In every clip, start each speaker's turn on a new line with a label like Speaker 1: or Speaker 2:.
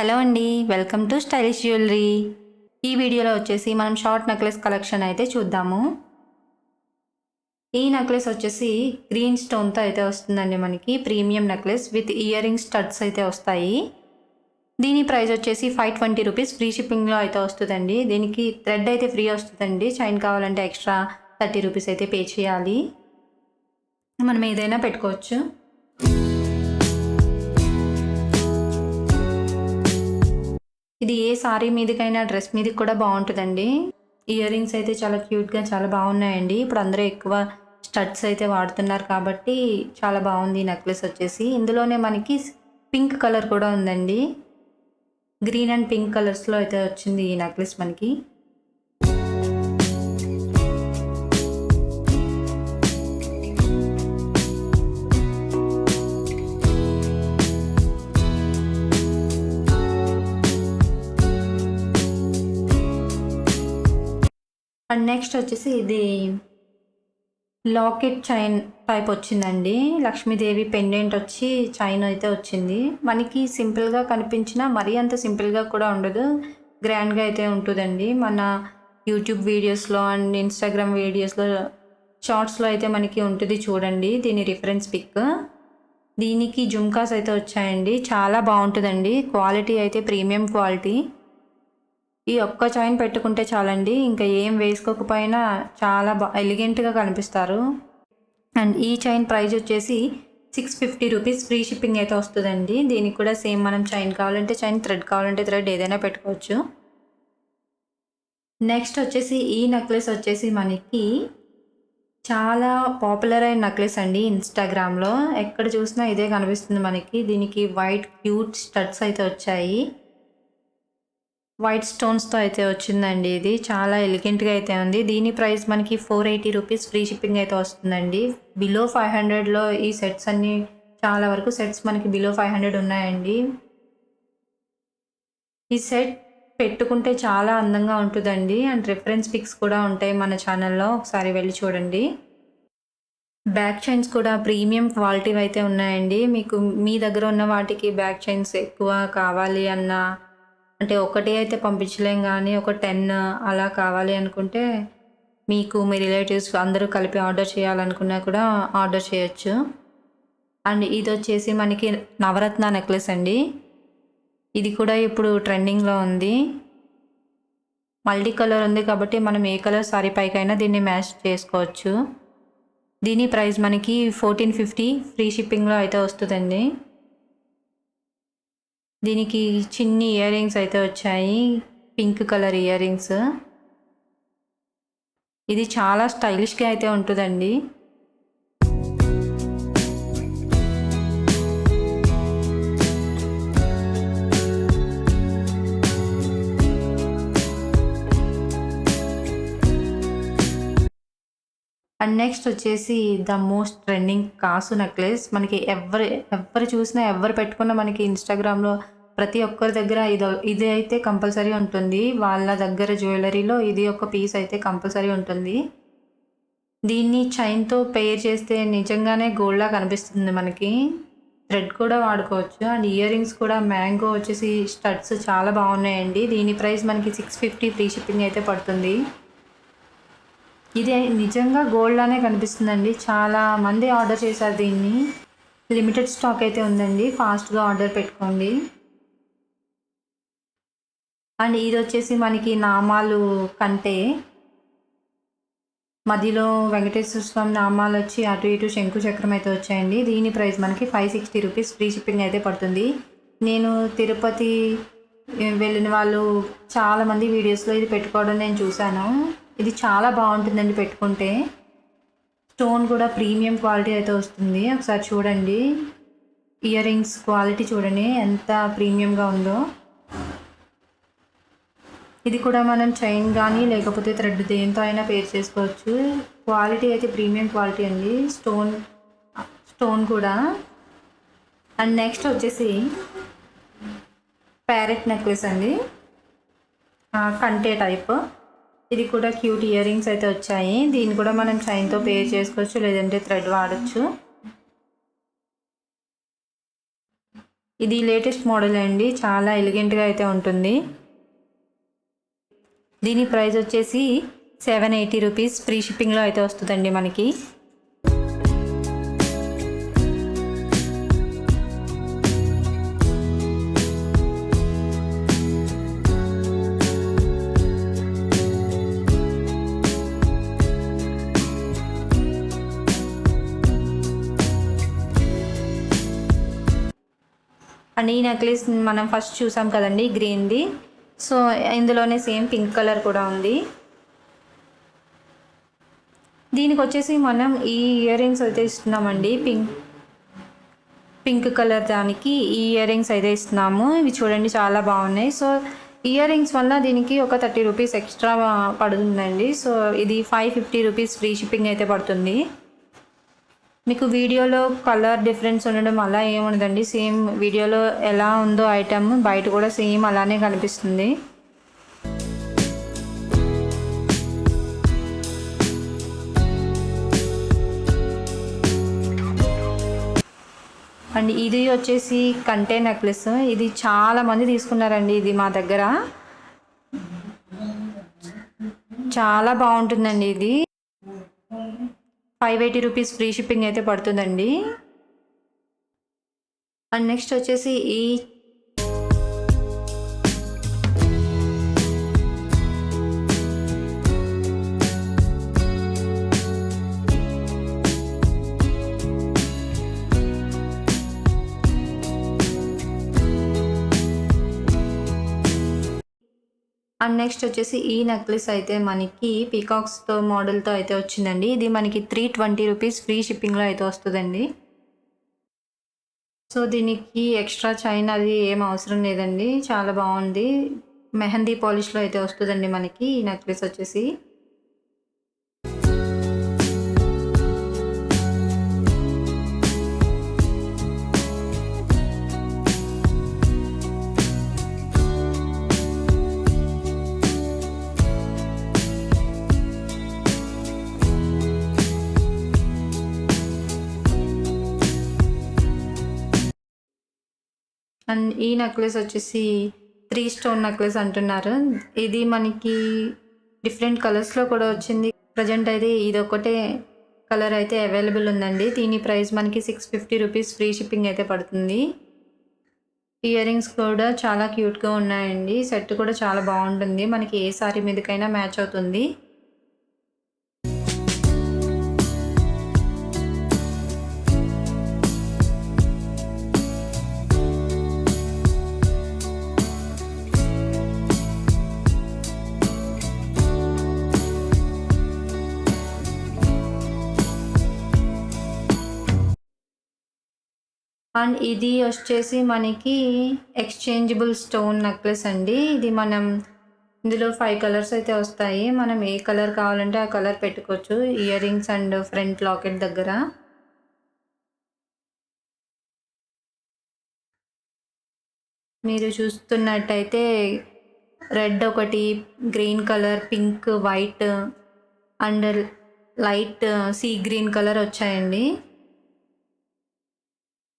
Speaker 1: Hello అండి, welcome to stylish jewellery. ఈ వీడియోలో వచ్చేసి మనం షార్ట్ నెక్లెస్ కలెక్షన్ అయితే చూద్దాము. ఈ నెక్లెస్ వచ్చేసి గ్రీన్ స్టోన్తో అయితే వస్తుందండి. మనకి premium necklace with ear ring studs అయితే వస్తాయి. దీని ప్రైస్ వచ్చేసి 520 రూపీస్ ఫ్రీ షిప్పింగ్లో అయితే వస్తుందండి. దీనికి థ్రెడ్ అయితే ఫ్రీ వస్తుందండి. చైన్ కావాలంటే ఎక్స్ట్రా 30 రూపీస్ అయితే పే చేయాలి. మనం ఏదైనా పెట్టుకోవచ్చు. ఇది ఏ సారీ మీదకైనా డ్రెస్ మీదకి కూడా బాగుంటుందండి. ఇయర్ రింగ్స్ అయితే చాలా క్యూట్గా చాలా బాగున్నాయండి. ఇప్పుడు అందరూ ఎక్కువ స్టడ్స్ అయితే వాడుతున్నారు కాబట్టి చాలా బాగుంది ఈ నెక్లెస్ వచ్చేసి. ఇందులోనే మనకి పింక్ కలర్ కూడా ఉందండి. గ్రీన్ అండ్ పింక్ కలర్స్లో అయితే వచ్చింది ఈ నెక్లెస్ మనకి. అండ్ నెక్స్ట్ వచ్చేసి ఇది లాకెట్ చైన్ టైప్ వచ్చిందండి. లక్ష్మీదేవి పెండెంట్ వచ్చి చైన్ అయితే వచ్చింది. మనకి సింపుల్గా కనిపించిన మరీ అంత సింపుల్గా కూడా ఉండదు, గ్రాండ్గా అయితే ఉంటుందండి. మన యూట్యూబ్ వీడియోస్లో అండ్ ఇన్స్టాగ్రామ్ వీడియోస్లో షార్ట్స్లో అయితే మనకి ఉంటుంది చూడండి. దీని రిఫరెన్స్ పిక్. దీనికి జుమ్కాస్ అయితే వచ్చాయండి. చాలా బాగుంటుందండి. క్వాలిటీ అయితే ప్రీమియం క్వాలిటీ. ఈ ఒక్క చైన్ పెట్టుకుంటే చాలండి, ఇంకా ఏం వేసుకోకపోయినా చాలా ఎలిగెంట్గా కనిపిస్తారు. అండ్ ఈ చైన్ ప్రైస్ వచ్చేసి 650 రూపీస్ ఫ్రీ షిప్పింగ్ అయితే వస్తుందండి. దీనికి కూడా సేమ్ మనం చైన్ కావాలంటే చైన్, థ్రెడ్ కావాలంటే థ్రెడ్, ఏదైనా పెట్టుకోవచ్చు. నెక్స్ట్ వచ్చేసి ఈ నెక్లెస్ వచ్చేసి మనకి చాలా పాపులర్ అయిన నెక్లెస్ అండి. ఇన్స్టాగ్రామ్లో ఎక్కడ చూసినా ఇదే కనిపిస్తుంది మనకి. దీనికి వైట్ క్యూట్ స్టడ్స్ అయితే వచ్చాయి. వైట్ స్టోన్స్తో అయితే వచ్చిందండి. ఇది చాలా ఎలిగెంట్గా అయితే ఉంది. దీని ప్రైస్ మనకి 480 రూపీస్ ఫ్రీ షిప్పింగ్ అయితే వస్తుందండి. బిలో 500లో ఈ సెట్స్ అన్నీ, చాలా వరకు సెట్స్ మనకి బిలో 500 ఉన్నాయండి. ఈ సెట్ పెట్టుకుంటే చాలా అందంగా ఉంటుందండి. అండ్ రిఫరెన్స్ పిక్స్ కూడా ఉంటాయి మన ఛానల్లో, ఒకసారి వెళ్ళి చూడండి. బ్యాక్ చైన్స్ కూడా ప్రీమియం క్వాలిటీ అయితే ఉన్నాయండి. మీకు మీ దగ్గర ఉన్న వాటికి బ్యాక్ చైన్స్ ఎక్కువ కావాలి అన్న, అంటే ఒకటి అయితే పంపించలేం కానీ ఒక 10 అలా కావాలి అనుకుంటే మీకు మీ రిలేటివ్స్ అందరూ కలిపి ఆర్డర్ చేయాలనుకున్నా కూడా ఆర్డర్ చేయొచ్చు. అండ్ ఇది వచ్చేసి మనకి నవరత్న నెక్లెస్ అండి. ఇది కూడా ఇప్పుడు ట్రెండింగ్లో ఉంది. మల్టీ కలర్ ఉంది కాబట్టి మనం ఏ కలర్ సారీ పైకైనా దీన్ని మ్యాచ్ చేసుకోవచ్చు. దీని ప్రైస్ మనకి 1450 ఫ్రీ షిప్పింగ్లో అయితే వస్తుందండి. దీనికి చిన్ని ఇయర్ రింగ్స్ అయితే వచ్చాయి, పింక్ కలర్ ఇయర్ రింగ్స్. ఇది చాలా స్టైలిష్గా అయితే ఉంటుందండి. అండ్ నెక్స్ట్ వచ్చేసి ద మోస్ట్ ట్రెండింగ్ కాసు నెక్లెస్. మనకి ఎవరు చూసినా ఎవరు పెట్టుకున్నా మనకి ఇన్స్టాగ్రామ్లో ప్రతి ఒక్కరి దగ్గర ఇది అయితే కంపల్సరీ ఉంటుంది. వాళ్ళ దగ్గర జ్యువెలరీలో ఇది ఒక పీస్ అయితే కంపల్సరీ ఉంటుంది. దీన్ని చైన్తో పెయిర్ చేస్తే నిజంగానే గోల్డ్లా కనిపిస్తుంది మనకి. థ్రెడ్ కూడా వాడుకోవచ్చు. అండ్ ఇయర్ రింగ్స్ కూడా మ్యాంగో వచ్చేసి స్టడ్స్ చాలా బాగున్నాయండి. దీని ప్రైస్ మనకి 650 ఫ్రీ షిప్పింగ్ అయితే పడుతుంది. ఇది నిజంగా గోల్డ్ లానే కనిపిస్తుందండి. చాలా మంది ఆర్డర్ చేశారు దీన్ని. లిమిటెడ్ స్టాక్ అయితే ఉందండి, ఫాస్ట్గా ఆర్డర్ పెట్టుకోండి. అండ్ ఇది వచ్చేసి మనకి నామాలు కంటే మధ్యలో వెంకటేశ్వర స్వామి నామాలు వచ్చి అటు ఇటు శంకు చక్రం అయితే వచ్చాయండి. దీని ప్రైస్ మనకి 560 రూపీస్ ఫ్రీ షిప్పింగ్ అయితే పడుతుంది. నేను తిరుపతి వెళ్ళిన వాళ్ళు చాలామంది వీడియోస్లో ఇది పెట్టుకోవడం నేను చూశాను. ఇది చాలా బాగుంటుందండి పెట్టుకుంటే. స్టోన్ కూడా ప్రీమియం క్వాలిటీ అయితే వస్తుంది. ఒకసారి చూడండి, ఇయర్ రింగ్స్ క్వాలిటీ చూడండి ఎంత ప్రీమియంగా ఉందో. ఇది కూడా మనం చైన్ కానీ లేకపోతే థ్రెడ్ దేంతో అయినా పేర్ చేసుకోవచ్చు. క్వాలిటీ అయితే ప్రీమియం క్వాలిటీ అండి. స్టోన్ కూడా. అండ్ నెక్స్ట్ వచ్చేసి ప్యారెట్ నెక్లెస్ అండి, కంటే టైప్. ఇది కూడా క్యూట్ ఇయర్ రింగ్స్ అయితే వచ్చాయి. దీన్ని కూడా మనం చైన్తో పేర్ చేసుకోవచ్చు, లేదంటే థ్రెడ్ వాడచ్చు. ఇది లేటెస్ట్ మోడల్ అండి, చాలా ఎలిగెంట్గా అయితే ఉంటుంది. దీని ప్రైస్ వచ్చేసి 780 రూపీస్, ఫ్రీ షిప్పింగ్లో అయితే వస్తుందండి మనకి. అండ్ ఈ నెక్లెస్ మనం ఫస్ట్ చూసాం కదండి గ్రీన్ది, సో ఇందులోనే సేమ్ పింక్ కలర్ కూడా ఉంది. దీనికి వచ్చేసి మనం ఈ ఇయర్ రింగ్స్ అయితే ఇస్తున్నామండి, పింక్ కలర్ దానికి ఈ ఇయర్ రింగ్స్ అయితే ఇస్తున్నాము. ఇవి చూడండి చాలా బాగున్నాయి. సో ఇయర్ రింగ్స్ వల్ల దీనికి ఒక 30 రూపీస్ ఎక్స్ట్రా పడుతుందండి. సో ఇది 550 రూపీస్ ఫ్రీ షిప్పింగ్ అయితే పడుతుంది. మీకు వీడియోలో కలర్ డిఫరెన్స్ ఉండడం అలా ఏముండదండి, సేమ్ వీడియోలో ఎలా ఉందో ఐటమ్ బయట కూడా సేమ్ అలానే కనిపిస్తుంది. అండ్ ఇది వచ్చేసి కంటే నెక్లెస్. ఇది చాలా మంది తీసుకున్నారండి. ఇది మా దగ్గర చాలా బాగుంటుందండి. ఇది 580 రూపీస్ ఫ్రీ షిప్పింగ్ అయితే పడుతుందండి. అండ్ నెక్స్ట్ వచ్చేసి ఈ నెక్లెస్ అయితే మనకి పీకాక్స్తో మోడల్తో అయితే వచ్చిందండి. ఇది మనకి 320 రూపీస్ ఫ్రీ షిప్పింగ్లో అయితే వస్తుందండి. సో దీనికి ఎక్స్ట్రా చైన్ అది ఏం అవసరం లేదండి, చాలా బాగుంది. మెహందీ పాలిష్లో అయితే వస్తుందండి మనకి ఈ నెక్లెస్ వచ్చేసి. అండ్ ఈ నెక్లెస్ వచ్చేసి 3 స్టోన్ నెక్లెస్ అంటున్నారు. ఇది మనకి డిఫరెంట్ కలర్స్లో కూడా వచ్చింది. ప్రజెంట్ అయితే ఇదొక్కటే కలర్ అయితే అవైలబుల్ ఉందండి. దీని ప్రైస్ మనకి 650 రూపీస్ ఫ్రీ షిప్పింగ్ అయితే పడుతుంది. ఇయర్ రింగ్స్ కూడా చాలా క్యూట్గా ఉన్నాయండి. సెట్ కూడా చాలా బాగుంటుంది, మనకి ఏ సారీ మీదకైనా మ్యాచ్ అవుతుంది. అండ్ ఇది వచ్చేసి మనకి ఎక్స్చేంజబుల్ స్టోన్ నెక్లెస్ అండి. ఇది మనం ఇందులో 5 కలర్స్ అయితే వస్తాయి. మనం ఏ కలర్ కావాలంటే ఆ కలర్ పెట్టుకోవచ్చు ear rings and front locket దగ్గర. మీరు చూస్తున్నట్టయితే రెడ్ ఒకటి, green colour, pink, white and light sea green colour వచ్చాయండి.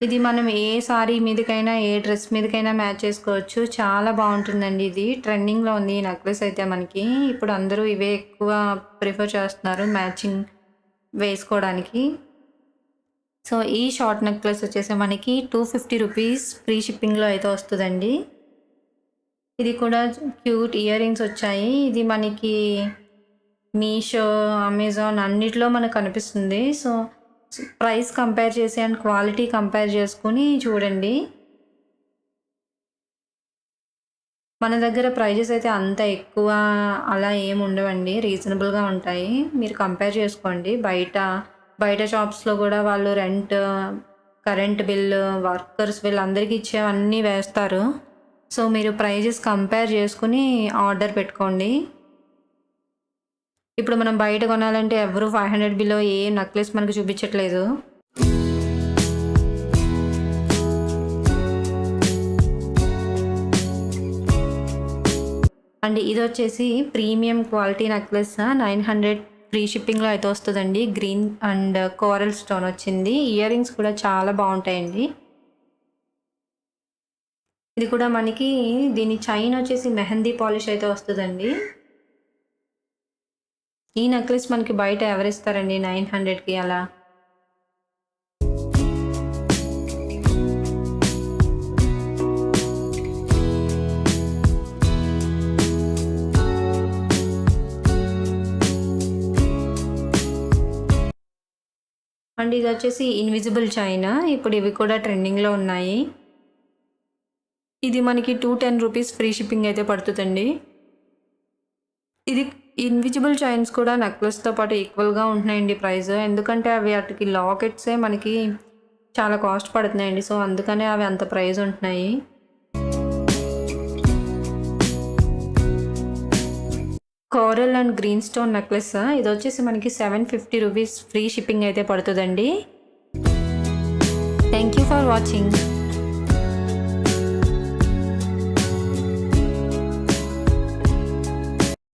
Speaker 1: ఇది మనం ఏ సారీ మీదకైనా ఏ డ్రెస్ మీదకైనా మ్యాచ్ చేసుకోవచ్చు, చాలా బాగుంటుందండి. ఇది ట్రెండింగ్లో ఉంది ఈ నెక్లెస్ అయితే మనకి. ఇప్పుడు అందరూ ఇవే ఎక్కువ ప్రిఫర్ చేస్తున్నారు మ్యాచింగ్ వేసుకోవడానికి. సో ఈ షార్ట్ నెక్లెస్ వచ్చేసి మనకి 250 రూపీస్ ఫ్రీ షిప్పింగ్లో అయితే వస్తుందండి. ఇది కూడా క్యూట్ ఇయర్ రింగ్స్ వచ్చాయి. ఇది మనకి మీషో, అమెజాన్ అన్నిట్లో మనకు కనిపిస్తుంది. సో ప్రైస్ కంపేర్ చేసి అండ్ క్వాలిటీ కంపేర్ చేసుకుని చూడండి. మన దగ్గర ప్రైజెస్ అయితే అంత ఎక్కువ అలా ఏమి ఉండవండి, రీజనబుల్గా ఉంటాయి. మీరు కంపేర్ చేసుకోండి. బయట షాప్స్లో కూడా వాళ్ళు rent, current bill, workers bill అందరికీ ఇచ్చేవన్నీ వేస్తారు. సో మీరు ప్రైజెస్ కంపేర్ చేసుకుని ఆర్డర్ పెట్టుకోండి. ఇప్పుడు మనం బయట కొనాలంటే ఎవరు 500 బిలో ఏ నెక్లెస్ మనకు చూపించట్లేదు. అండ్ ఇది వచ్చేసి ప్రీమియం క్వాలిటీ నెక్లెస్ 900 ఫ్రీ షిప్పింగ్లో అయితే వస్తుందండి. గ్రీన్ అండ్ కోరల్ స్టోన్ వచ్చింది. ఇయర్ రింగ్స్ కూడా చాలా బాగుంటాయండి. ఇది కూడా మనకి దీని చైన్ వచ్చేసి మెహందీ పాలిష్ అయితే వస్తదండి. ఈ నెక్లెస్ మనకి బయట ఎవరిస్తారండి 900కి అలా. అండ్ ఇదొచ్చేసి ఇన్విజిబుల్ చైన్. ఇప్పుడు ఇవి కూడా ట్రెండింగ్‌లో ఉన్నాయి. ఇది మనకి 210 రూపీస్ ఫ్రీ షిప్పింగ్ అయితే పడుతదండి. ఇది ఇన్విజిబుల్ చైన్స్ కూడా నెక్లెస్‌తో పాటు ఈక్వల్‌గా ఉంటున్నాయండి ప్రైస్. ఎందుకంటే అవి ఆటికి లాకెట్సే మనకి చాలా కాస్ట్ పడుతున్నాయండి. సో, అందుకనే అవి అంత ప్రైస్ ఉంటున్నాయి. Coral and green stone necklace. ఇదొచ్చేసి మనకి 750 రూపీస్ ఫ్రీ షిప్పింగ్ అయితే పడుతదండి. Thank you for watching.